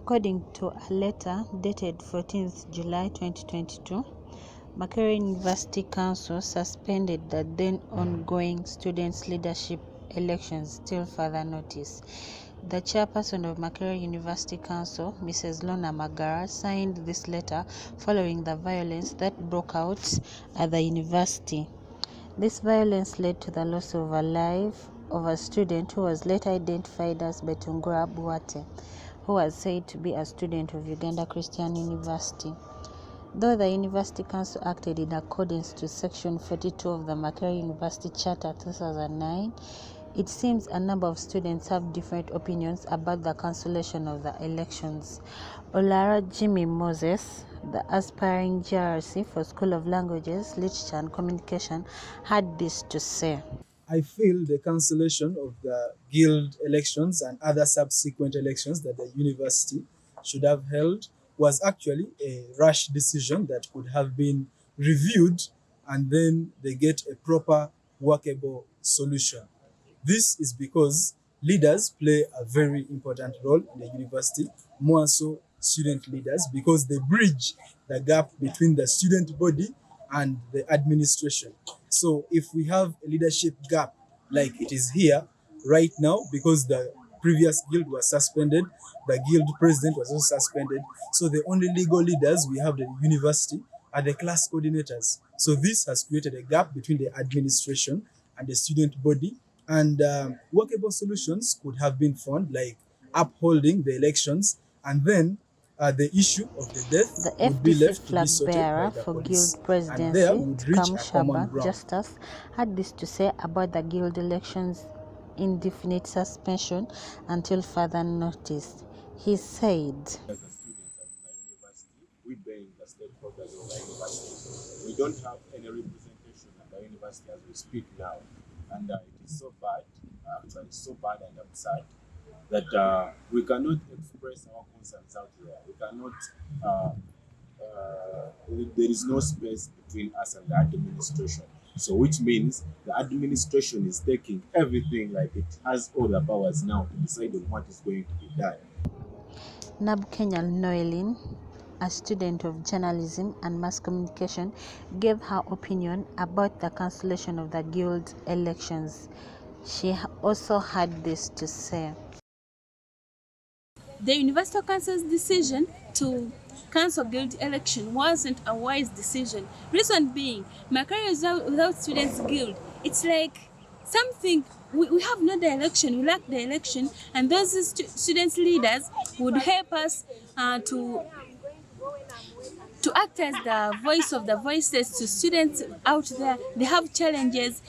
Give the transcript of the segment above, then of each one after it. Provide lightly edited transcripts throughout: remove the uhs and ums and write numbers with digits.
According to a letter dated 14th July 2022, Makerere University Council suspended the then ongoing students' leadership elections till further notice. The chairperson of Makerere University Council, Mrs. Lona Magara, signed this letter following the violence that broke out at the university. This violence led to the loss of a life of a student who was later identified as Betungura Buate, who was said to be a student of Uganda Christian University. Though the University Council acted in accordance to Section 42 of the Makerere University Charter 2009, it seems a number of students have different opinions about the cancellation of the elections. Olara Jimmy Moses, the aspiring GRC for School of Languages, Literature and Communication, had this to say. I feel the cancellation of the guild elections and other subsequent elections that the university should have held was actually a rash decision that could have been reviewed, and then they get a proper workable solution. This is because leaders play a very important role in the university, more so student leaders, because they bridge the gap between the student body and the administration. So if we have a leadership gap like it is here right now, because the previous guild was suspended, the guild president was also suspended, so the only legal leaders we have at the university are the class coordinators. So this has created a gap between the administration and the student body, and workable solutions could have been found, like upholding the elections, and then the issue of the death The would be FDC left to be flag sorted bearer by the for police, guild presidency, and there would reach Kam a common Shaba ground. Justice, had this to say about the guild elections' indefinite suspension until further notice. He said, As a student at my university, we being the stakeholders of our university, we don't have any representation at the university as we speak now. And it is so bad, actually so bad and absurd, that we cannot express our concerns out there. We cannot, there is no space between us and the administration. So which means the administration is taking everything, like it has all the powers now to decide on what is going to be done. Nabkenya Noelin, a student of journalism and mass communication, gave her opinion about the cancellation of the guild elections. She also had this to say. The University Council's decision to cancel guild election wasn't a wise decision. Reason being, Makerere is without students' guild. It's like something, we have no the election, we lack the election, and those students' leaders would help us to act as the voice of the voiceless to students out there. They have challenges.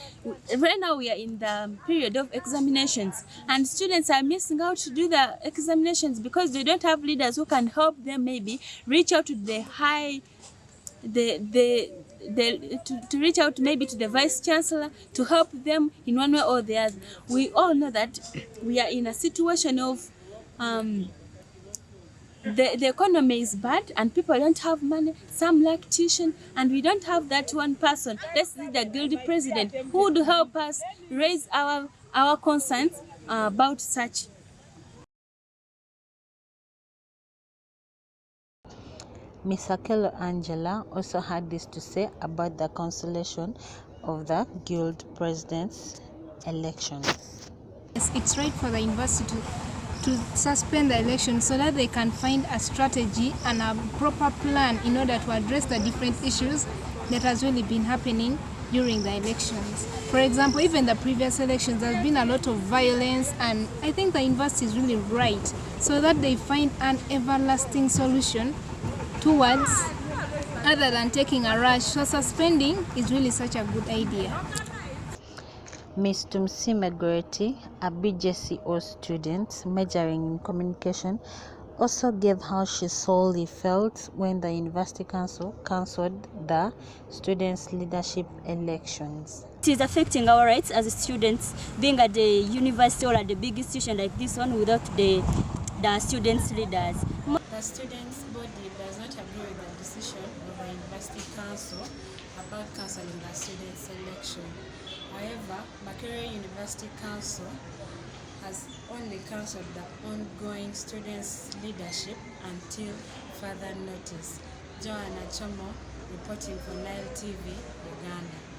Right now we are in the period of examinations, and students are missing out to do the examinations because they don't have leaders who can help them maybe reach out to the to reach out maybe to the vice chancellor to help them in one way or the other. We all know that we are in a situation of the economy is bad and people don't have money, some lack tuition, and we don't have that one person, let's say the guild president, who would help us raise our concerns about such. Miss Akelo Angela also had this to say about the cancellation of the guild president's elections. Yes, it's right for the university to suspend the election so that they can find a strategy and a proper plan in order to address the different issues that has really been happening during the elections. For example, even the previous elections, there's been a lot of violence, and I think the university is really right so that they find an everlasting solution towards, other than taking a rush. So suspending is really such a good idea. Ms. Tumsime Goreti, a BJCO student majoring in communication, also gave how she solely felt when the University Council cancelled the students' leadership elections. It is affecting our rights as students, being at the university or at the big institution like this one without the students' leaders. The students' body does not agree with the decision of the University Council about cancelling the students' election. However, Makerere University Council has only cancelled the ongoing students' leadership until further notice. Joanna Chomo reporting for Nile TV, Uganda.